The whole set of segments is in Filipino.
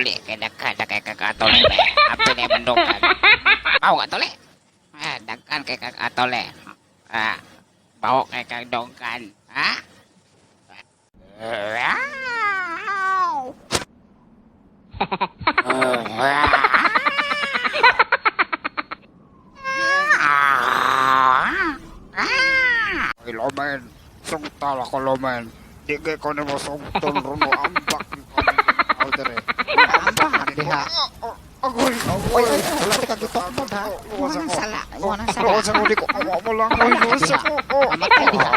tuli kay daghan kay kakatole. Api na mandukan. Mau ka tuli? Daghan kay kakatole. Baho kay kagdongkan. Ha? Ay, lomen. Sungtal ako, lomen. Di kay ko na mo sungtol runo ambak. Aldere. Ambak diha. Agoy. Oy, wala ka dito mo ha. Wala nang sala. Wala nang sala. Luwas ako, di ko awa mo lang. Oy, luwas ako. Amatay diha.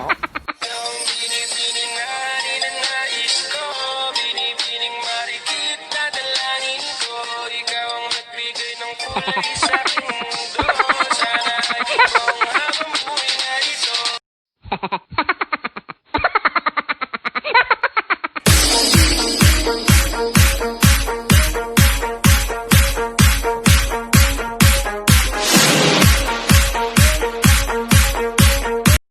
Binibining hari na nais ko, binibining marikit na dalangin ko. Ikaw ang nagbigay ng kulay sa